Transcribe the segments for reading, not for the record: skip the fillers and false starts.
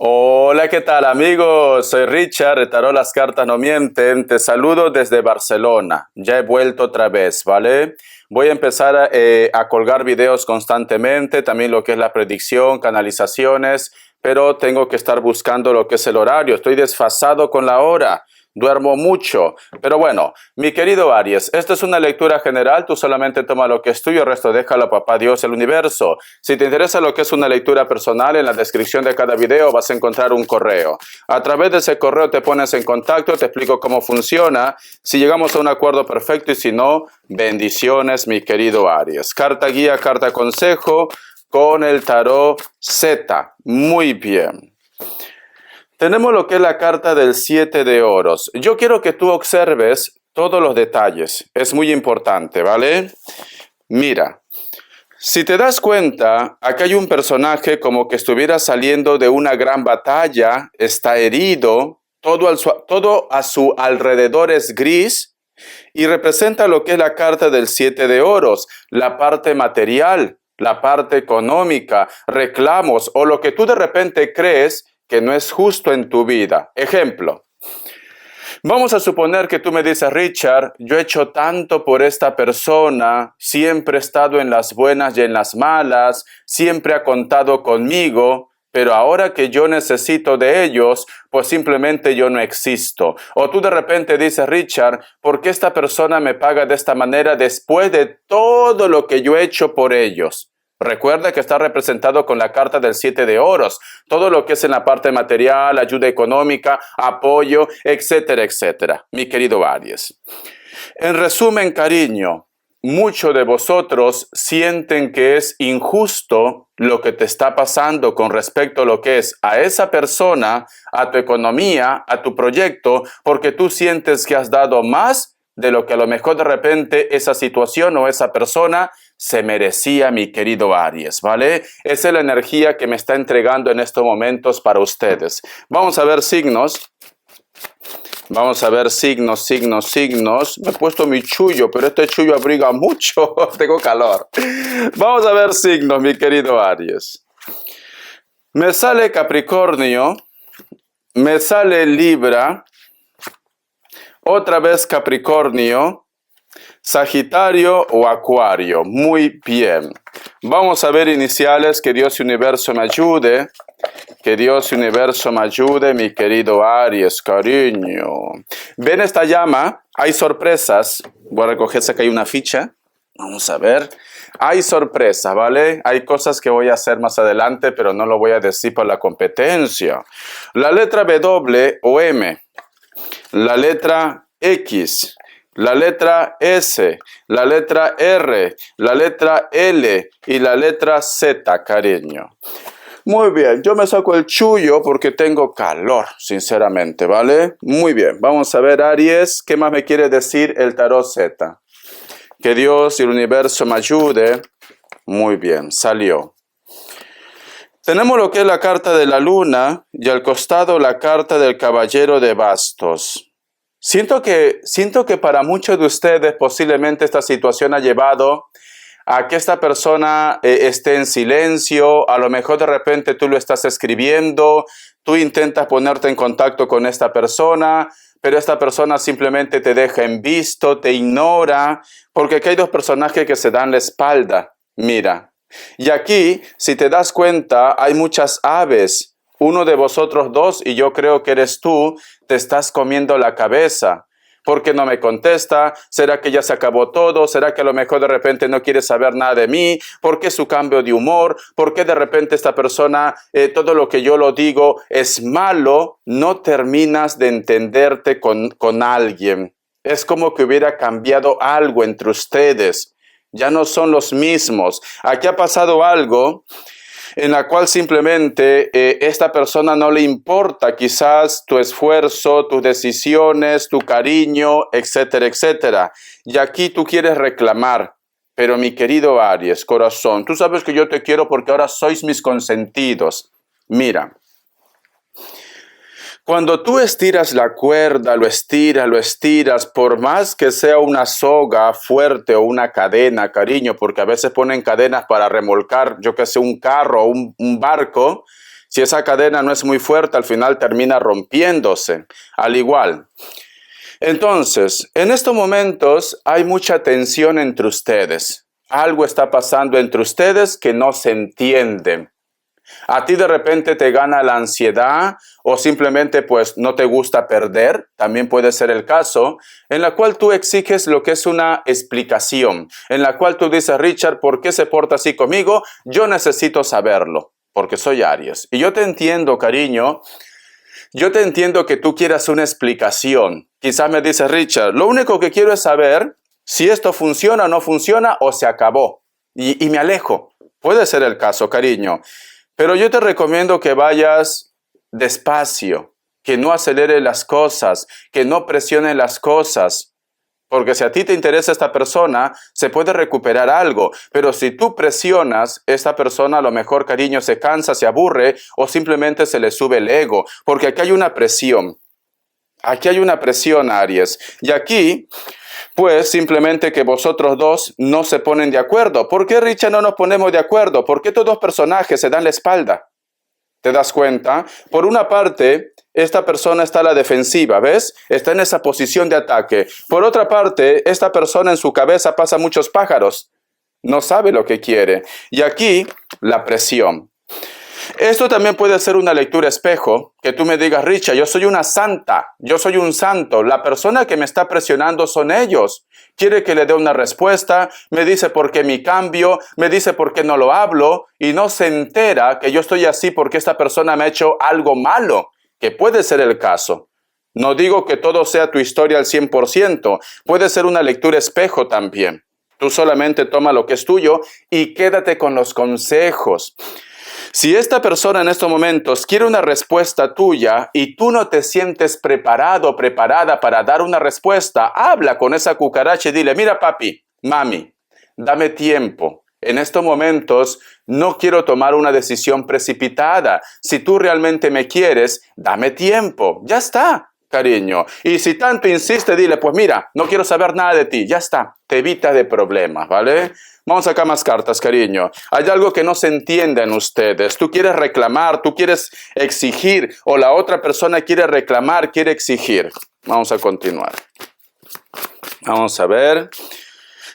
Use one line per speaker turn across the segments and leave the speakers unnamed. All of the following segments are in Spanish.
Hola, ¿qué tal amigos? Soy Richard, de Tarot Las Cartas No Mienten. Te saludo desde Barcelona. Ya he vuelto otra vez, ¿vale? Voy a empezar a colgar videos constantemente, también lo que es la predicción, canalizaciones, pero tengo que estar buscando lo que es el horario. Estoy desfasado con la hora. Duermo mucho, pero bueno, mi querido Aries, esta es una lectura general, tú solamente toma lo que es tuyo, el resto déjalo a papá Dios, el universo. Si te interesa lo que es una lectura personal, en la descripción de cada video vas a encontrar un correo. A través de ese correo te pones en contacto, te explico cómo funciona, si llegamos a un acuerdo perfecto y si no, bendiciones mi querido Aries. Carta guía, carta consejo con el tarot Z. Muy bien. Tenemos lo que es la carta del 7 de oros. Yo quiero que tú observes todos los detalles. Es muy importante, ¿vale? Mira, si te das cuenta, acá hay un personaje como que estuviera saliendo de una gran batalla, está herido, todo a su alrededor es gris y representa lo que es la carta del 7 de oros, la parte material, la parte económica, reclamos o lo que tú de repente crees que no es justo en tu vida. Ejemplo, vamos a suponer que tú me dices, Richard, yo he hecho tanto por esta persona, siempre he estado en las buenas y en las malas, siempre ha contado conmigo, pero ahora que yo necesito de ellos, pues simplemente yo no existo. O tú de repente dices, Richard, ¿por qué esta persona me paga de esta manera después de todo lo que yo he hecho por ellos? Recuerda que está representado con la carta del 7 de oros, todo lo que es en la parte material, ayuda económica, apoyo, etcétera, etcétera, mi querido Aries. En resumen, cariño, muchos de vosotros sienten que es injusto lo que te está pasando con respecto a lo que es a esa persona, a tu economía, a tu proyecto, porque tú sientes que has dado más de lo que a lo mejor de repente esa situación o esa persona se merecía, mi querido Aries, ¿vale? Esa es la energía que me está entregando en estos momentos para ustedes. Vamos a ver signos. Vamos a ver signos. Me he puesto mi chullo, pero este chullo abriga mucho. Tengo calor. Vamos a ver signos, mi querido Aries. Me sale Capricornio. Me sale Libra. Otra vez Capricornio. Sagitario o Acuario. Muy bien. Vamos a ver iniciales. Que Dios y Universo me ayude. Que Dios y Universo me ayude, mi querido Aries, cariño. ¿Ven esta llama? Hay sorpresas. Voy a recogerse que hay una ficha. Vamos a ver. Hay sorpresas, ¿vale? Hay cosas que voy a hacer más adelante, pero no lo voy a decir por la competencia. La letra W o M. La letra X. La letra S, la letra R, la letra L y la letra Z, cariño. Muy bien, yo me saco el chullo porque tengo calor, sinceramente, ¿vale? Muy bien, vamos a ver, Aries, ¿qué más me quiere decir el tarot Z? Que Dios y el universo me ayude. Muy bien, salió. Tenemos lo que es la carta de la luna y al costado la carta del caballero de bastos. Siento que para muchos de ustedes posiblemente esta situación ha llevado a que esta persona esté en silencio, a lo mejor de repente tú lo estás escribiendo, tú intentas ponerte en contacto con esta persona, pero esta persona simplemente te deja en visto, te ignora, porque aquí hay dos personajes que se dan la espalda, mira. Y aquí, si te das cuenta, hay muchas aves. Uno de vosotros dos, y yo creo que eres tú, te estás comiendo la cabeza. ¿Por qué no me contesta? ¿Será que ya se acabó todo? ¿Será que a lo mejor de repente no quiere saber nada de mí? ¿Por qué su cambio de humor? ¿Por qué de repente esta persona, todo lo que yo lo digo es malo? No terminas de entenderte con alguien. Es como que hubiera cambiado algo entre ustedes. Ya no son los mismos. Aquí ha pasado algo en la cual simplemente esta persona no le importa quizás tu esfuerzo, tus decisiones, tu cariño, etcétera, etcétera. Y aquí tú quieres reclamar, pero mi querido Aries, corazón, tú sabes que yo te quiero porque ahora sois mis consentidos. Mira, cuando tú estiras la cuerda, lo estiras, por más que sea una soga fuerte o una cadena, cariño, porque a veces ponen cadenas para remolcar, yo que sé, un carro o un barco. Si Si esa cadena no es muy fuerte, al final termina rompiéndose. Al igual. Entonces, en estos momentos hay mucha tensión entre ustedes. Algo está pasando entre ustedes que no se entiende. A ti de repente te gana la ansiedad o simplemente pues no te gusta perder, también puede ser el caso, en la cual tú exiges lo que es una explicación, en la cual tú dices, Richard, ¿por qué se porta así conmigo? Yo necesito saberlo, porque soy Aries. Y yo te entiendo, cariño, yo te entiendo que tú quieras una explicación. Quizás me dices, Richard, lo único que quiero es saber si esto funciona o no funciona o se acabó. Y me alejo. Puede ser el caso, cariño. Pero yo te recomiendo que vayas despacio, que no acelere las cosas, que no presione las cosas. Porque si a ti te interesa esta persona, se puede recuperar algo. Pero si tú presionas, esta persona a lo mejor, cariño, se cansa, se aburre o simplemente se le sube el ego. Porque aquí hay una presión. Aquí hay una presión, Aries. Y aquí, pues simplemente que vosotros dos no se ponen de acuerdo. ¿Por qué, Richard, no nos ponemos de acuerdo? ¿Por qué estos dos personajes se dan la espalda? ¿Te das cuenta? Por una parte, esta persona está a la defensiva, ¿ves? Está en esa posición de ataque. Por otra parte, esta persona en su cabeza pasa muchos pájaros. No sabe lo que quiere. Y aquí, la presión. Esto también puede ser una lectura espejo, que tú me digas, Richard, yo soy una santa, yo soy un santo, la persona que me está presionando son ellos. Quiere que le dé una respuesta, me dice por qué mi cambio, me dice por qué no lo hablo, y no se entera que yo estoy así porque esta persona me ha hecho algo malo, que puede ser el caso. No digo que todo sea tu historia al 100%, puede ser una lectura espejo también. Tú solamente toma lo que es tuyo y quédate con los consejos. Si esta persona en estos momentos quiere una respuesta tuya y tú no te sientes preparado o preparada para dar una respuesta, habla con esa cucaracha y dile, mira papi, mami, dame tiempo. En estos momentos no quiero tomar una decisión precipitada. Si tú realmente me quieres, dame tiempo. Ya está, cariño. Y si tanto insiste, dile, pues mira, no quiero saber nada de ti. Ya está, te evita de problemas, ¿vale? Vamos a sacar más cartas, cariño. Hay algo que no se entiende en ustedes. Tú quieres reclamar, tú quieres exigir, o la otra persona quiere reclamar, quiere exigir. Vamos a continuar. Vamos a ver.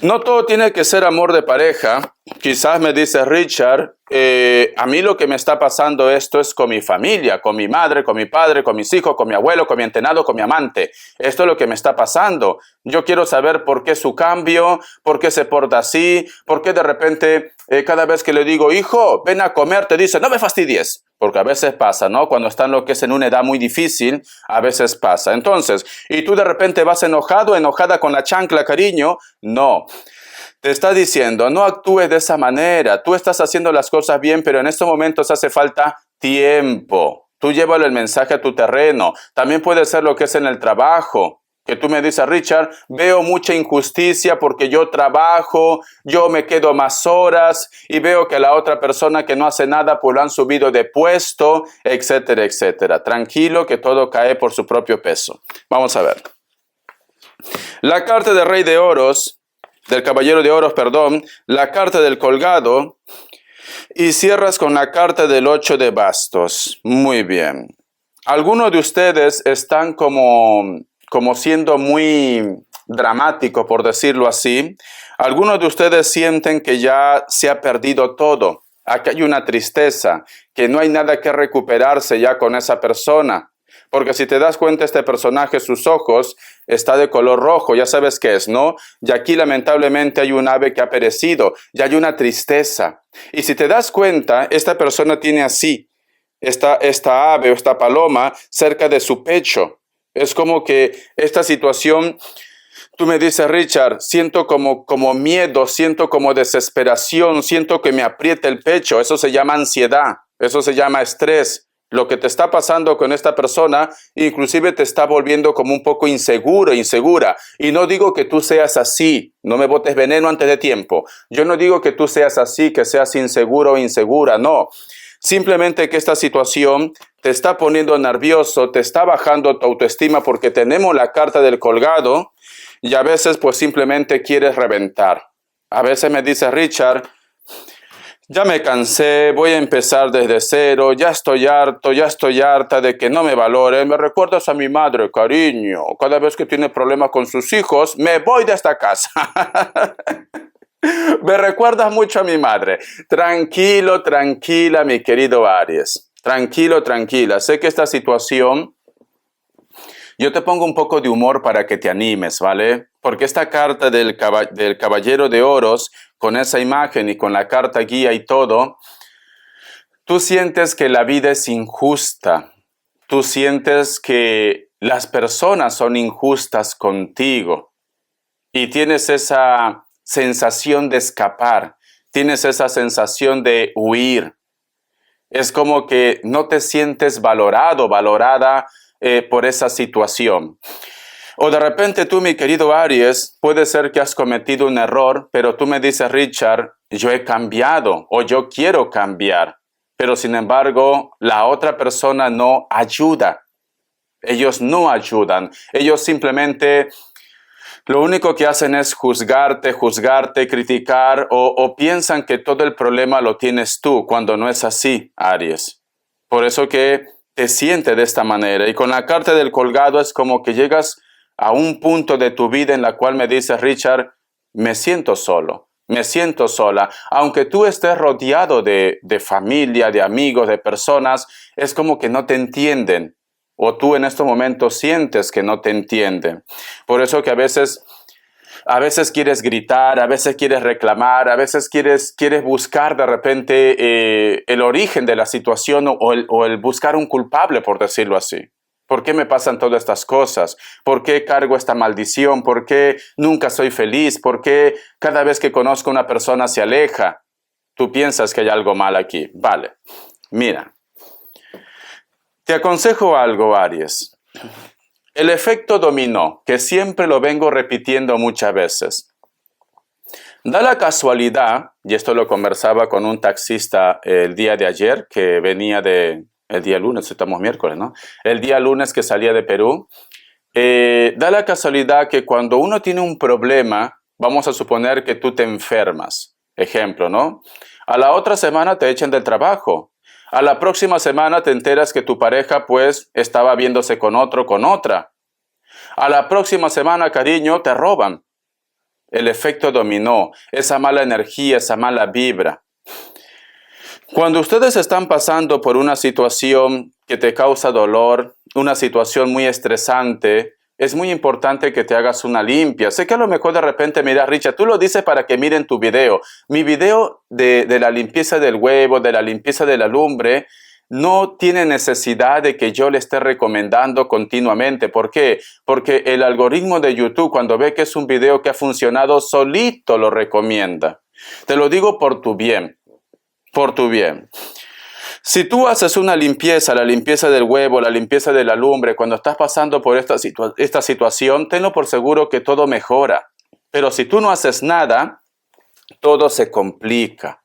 No todo tiene que ser amor de pareja. Quizás me dice Richard, a mí lo que me está pasando esto es con mi familia, con mi madre, con mi padre, con mis hijos, con mi abuelo, con mi antenado, con mi amante. Esto es lo que me está pasando. Yo quiero saber por qué su cambio, por qué se porta así, por qué de repente cada vez que le digo, hijo, ven a comer, te dice, no me fastidies. Porque a veces pasa, ¿no? Cuando están lo que es en una edad muy difícil, a veces pasa. Entonces, y tú de repente vas enojado, enojada con la chancla, cariño. No. Te está diciendo, no actúes de esa manera. Tú estás haciendo las cosas bien, pero en estos momentos hace falta tiempo. Tú llévalo el mensaje a tu terreno. También puede ser lo que es en el trabajo. Que tú me dices, Richard, veo mucha injusticia porque yo trabajo, yo me quedo más horas y veo que la otra persona que no hace nada pues lo han subido de puesto, etcétera, etcétera. Tranquilo que todo cae por su propio peso. Vamos a ver. La carta del Rey de Oros, del Caballero de Oros, perdón, la carta del Colgado y cierras con la carta del 8 de Bastos. Muy bien. Algunos de ustedes están como siendo muy dramático, por decirlo así. Algunos de ustedes sienten que ya se ha perdido todo. Aquí hay una tristeza, que no hay nada que recuperarse ya con esa persona. Porque si te das cuenta, este personaje, sus ojos, está de color rojo, ya sabes qué es, ¿no? Y aquí lamentablemente hay un ave que ha perecido, y hay una tristeza. Y si te das cuenta, esta persona tiene así, esta ave o esta paloma cerca de su pecho. Es como que esta situación, tú me dices, Richard, siento como miedo, siento como desesperación, siento que me aprieta el pecho. Eso se llama ansiedad, eso se llama estrés. Lo que te está pasando con esta persona, inclusive te está volviendo como un poco inseguro, insegura. Y no digo que tú seas así, no me botes veneno antes de tiempo. Yo no digo que tú seas así, que seas inseguro o insegura, no. Simplemente que esta situación te está poniendo nervioso, te está bajando tu autoestima porque tenemos la carta del Colgado y a veces pues simplemente quieres reventar. A veces me dice Richard, Ya me cansé, voy a empezar desde cero, ya estoy harta de que no me valoren. Me recuerdas a mi madre, cariño. Cada vez que tiene problemas con sus hijos, me voy de esta casa. Me recuerdas mucho a mi madre. Tranquilo, tranquila, mi querido Aries. Tranquilo, tranquila. Sé que esta situación, yo te pongo un poco de humor para que te animes, ¿vale? Porque esta carta del Caballero de Oros, con esa imagen y con la carta guía y todo, tú sientes que la vida es injusta. Tú sientes que las personas son injustas contigo. Y tienes esa sensación de escapar. Tienes esa sensación de huir. Es como que no te sientes valorado, valorada por esa situación. O de repente tú, mi querido Aries, puede ser que has cometido un error, pero tú me dices, Richard, yo he cambiado o yo quiero cambiar. Pero sin embargo, la otra persona no ayuda. Ellos no ayudan. Ellos simplemente lo único que hacen es juzgarte, criticar o piensan que todo el problema lo tienes tú, cuando no es así, Aries. Por eso que te sientes de esta manera. Y con la carta del colgado es como que llegas a un punto de tu vida en la cual me dices, Richard, me siento solo, me siento sola. Aunque tú estés rodeado de familia, de amigos, de personas, es como que no te entienden. O tú en estos momentos sientes que no te entienden. Por eso que a veces quieres gritar, a veces quieres reclamar, a veces quieres buscar de repente el origen de la situación o el buscar un culpable, por decirlo así. ¿Por qué me pasan todas estas cosas? ¿Por qué cargo esta maldición? ¿Por qué nunca soy feliz? ¿Por qué cada vez que conozco a una persona se aleja? Tú piensas que hay algo mal aquí. Vale, mira. Te aconsejo algo, Aries. El efecto dominó, que siempre lo vengo repitiendo muchas veces. Da la casualidad, y esto lo conversaba con un taxista el día de ayer, que venía el día lunes, estamos miércoles, ¿no? El día lunes que salía de Perú. Da la casualidad que cuando uno tiene un problema, vamos a suponer que tú te enfermas. Ejemplo, ¿no? A la otra semana te echan del trabajo. A la próxima semana te enteras que tu pareja pues estaba viéndose con otro, con otra. A la próxima semana, cariño, te roban. El efecto dominó, esa mala energía, esa mala vibra. Cuando ustedes están pasando por una situación que te causa dolor, una situación muy estresante, es muy importante que te hagas una limpia. Sé que a lo mejor de repente, mira, Richard, tú lo dices para que miren tu video. Mi video de la limpieza del huevo, de la limpieza de la lumbre, no tiene necesidad de que yo le esté recomendando continuamente. ¿Por qué? Porque el algoritmo de YouTube, cuando ve que es un video que ha funcionado, solito lo recomienda. Te lo digo por tu bien, por tu bien. Si tú haces una limpieza, la limpieza del huevo, la limpieza de la lumbre, cuando estás pasando por esta situación, tenlo por seguro que todo mejora. Pero si tú no haces nada, todo se complica.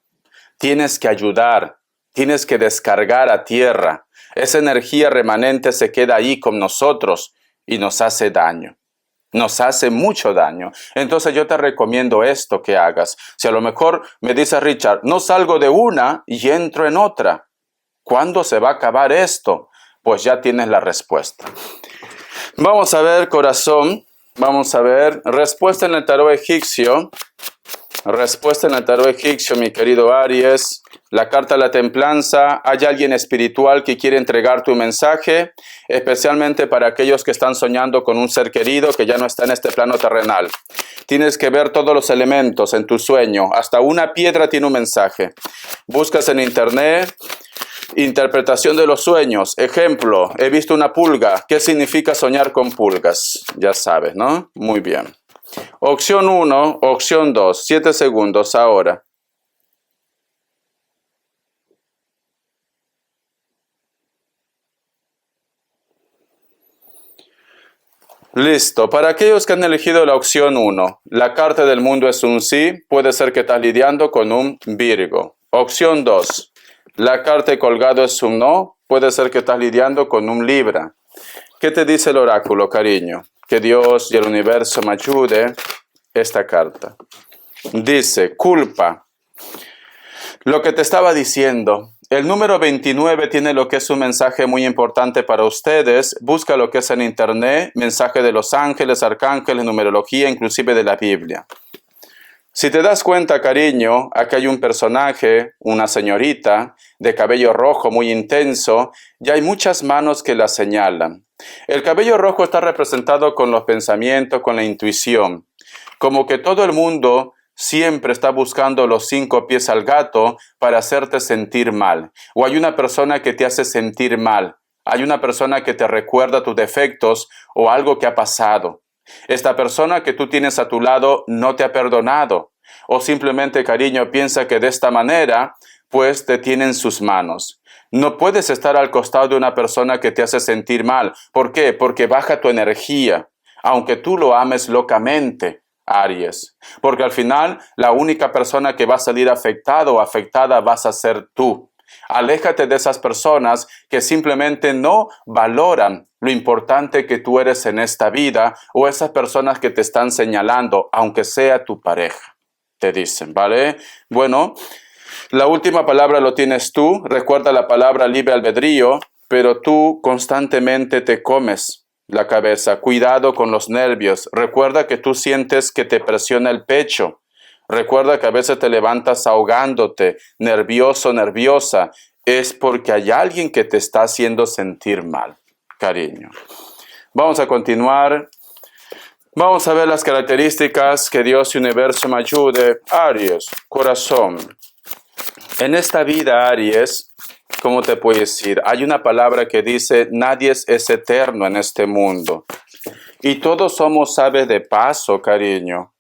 Tienes que ayudar, tienes que descargar a tierra. Esa energía remanente se queda ahí con nosotros y nos hace daño. Nos hace mucho daño. Entonces yo te recomiendo esto que hagas. Si a lo mejor me dice Richard, no salgo de una y entro en otra. ¿Cuándo se va a acabar esto? Pues ya tienes la respuesta. Vamos a ver, corazón. Vamos a ver. Respuesta en el tarot egipcio. Respuesta en el tarot egipcio, mi querido Aries. La carta de la templanza. ¿Hay alguien espiritual que quiere entregar tu mensaje? Especialmente para aquellos que están soñando con un ser querido que ya no está en este plano terrenal. Tienes que ver todos los elementos en tu sueño. Hasta una piedra tiene un mensaje. Buscas en internet. Interpretación de los sueños. Ejemplo, he visto una pulga. ¿Qué significa soñar con pulgas? Ya sabes, ¿no? Muy bien. Opción 1, opción 2. 7 segundos ahora. Listo. Para aquellos que han elegido la opción 1, la carta del mundo es un sí. Puede ser que estás lidiando con un Virgo. Opción 2. La carta de colgado es un no, puede ser que estás lidiando con un Libra. ¿Qué te dice el oráculo, cariño? Que Dios y el universo me ayude esta carta. Dice, culpa. Lo que te estaba diciendo, el número 29 tiene lo que es un mensaje muy importante para ustedes. Busca lo que es en internet, mensaje de los ángeles, arcángeles, numerología, inclusive de la Biblia. Si te das cuenta, cariño, aquí hay un personaje, una señorita, de cabello rojo muy intenso, y hay muchas manos que la señalan. El cabello rojo está representado con los pensamientos, con la intuición. Como que todo el mundo siempre está buscando los 5 pies al gato para hacerte sentir mal. O hay una persona que te hace sentir mal. Hay una persona que te recuerda tus defectos o algo que ha pasado. Esta persona que tú tienes a tu lado no te ha perdonado. O simplemente, cariño, piensa que de esta manera, pues te tiene en sus manos. No puedes estar al costado de una persona que te hace sentir mal. ¿Por qué? Porque baja tu energía, aunque tú lo ames locamente, Aries. Porque al final, la única persona que va a salir afectado o afectada vas a ser tú. Aléjate de esas personas que simplemente no valoran lo importante que tú eres en esta vida, o esas personas que te están señalando, aunque sea tu pareja, te dicen, ¿vale? Bueno, la última palabra lo tienes tú. Recuerda la palabra libre albedrío, pero tú constantemente te comes la cabeza. Cuidado con los nervios. Recuerda que tú sientes que te presiona el pecho. Recuerda que a veces te levantas ahogándote, nervioso, nerviosa. Es porque hay alguien que te está haciendo sentir mal, cariño. Vamos a continuar. Vamos a ver las características. Que Dios y Universo me ayude. Aries, corazón. En esta vida, Aries, ¿cómo te puedo decir? Hay una palabra que dice, nadie es eterno en este mundo. Y todos somos aves de paso, cariño.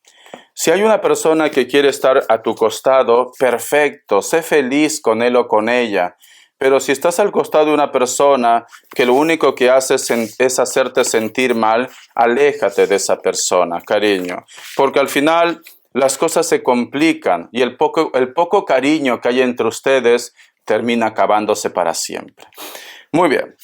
Si hay una persona que quiere estar a tu costado, perfecto, sé feliz con él o con ella. Pero si estás al costado de una persona que lo único que hace es hacerte sentir mal, aléjate de esa persona, cariño. Porque al final las cosas se complican y el poco cariño que hay entre ustedes termina acabándose para siempre. Muy bien.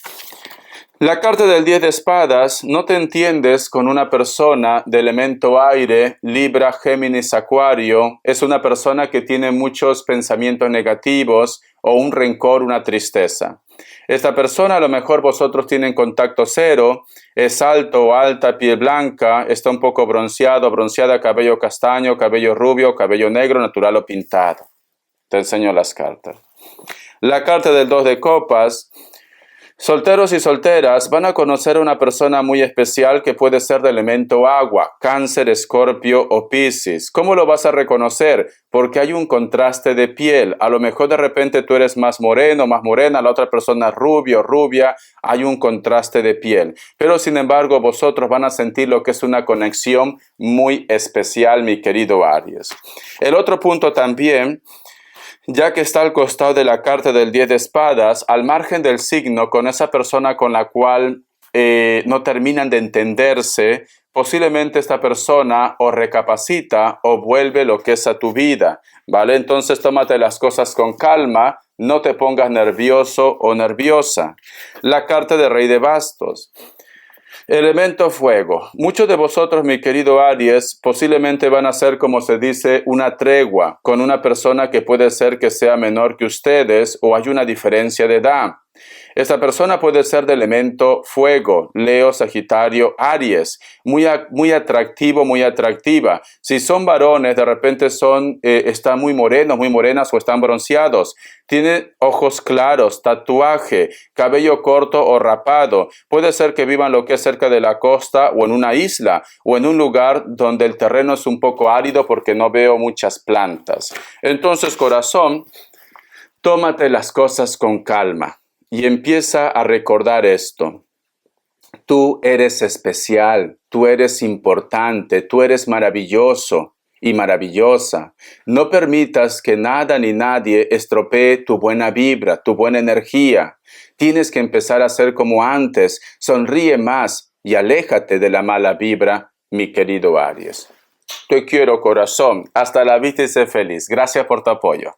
La carta del 10 de espadas, no te entiendes con una persona de elemento aire, Libra, Géminis, Acuario. Es una persona que tiene muchos pensamientos negativos o un rencor, una tristeza. Esta persona, a lo mejor vosotros tienen contacto cero, es alto o alta, piel blanca, está un poco bronceado, bronceada, cabello castaño, cabello rubio, cabello negro, natural o pintado. Te enseño las cartas. La carta del 2 de copas. Solteros y solteras van a conocer a una persona muy especial que puede ser de elemento agua, Cáncer, Escorpio o Piscis. ¿Cómo lo vas a reconocer? Porque hay un contraste de piel. A lo mejor de repente tú eres más moreno, más morena, la otra persona rubio, rubia. Hay un contraste de piel. Pero sin embargo vosotros van a sentir lo que es una conexión muy especial, mi querido Aries. El otro punto también, ya que está al costado de la carta del 10 de espadas, al margen del signo, con esa persona con la cual no terminan de entenderse, posiblemente esta persona o recapacita o vuelve lo que es a tu vida, ¿vale? Entonces tómate las cosas con calma, no te pongas nervioso o nerviosa. La carta de Rey de Bastos. Elemento fuego. Muchos de vosotros, mi querido Aries, posiblemente van a hacer, como se dice, una tregua con una persona que puede ser que sea menor que ustedes o hay una diferencia de edad. Esta persona puede ser de elemento fuego, Leo, Sagitario, Aries, muy atractivo, muy atractiva. Si son varones, de repente están muy morenos, muy morenas o están bronceados. Tienen ojos claros, tatuaje, cabello corto o rapado. Puede ser que vivan lo que es cerca de la costa o en una isla o en un lugar donde el terreno es un poco árido porque no veo muchas plantas. Entonces, corazón, tómate las cosas con calma. Y empieza a recordar esto. Tú eres especial, tú eres importante, tú eres maravilloso y maravillosa. No permitas que nada ni nadie estropee tu buena vibra, tu buena energía. Tienes que empezar a ser como antes. Sonríe más y aléjate de la mala vibra, mi querido Aries. Te quiero, corazón. Hasta la vista y sé feliz. Gracias por tu apoyo.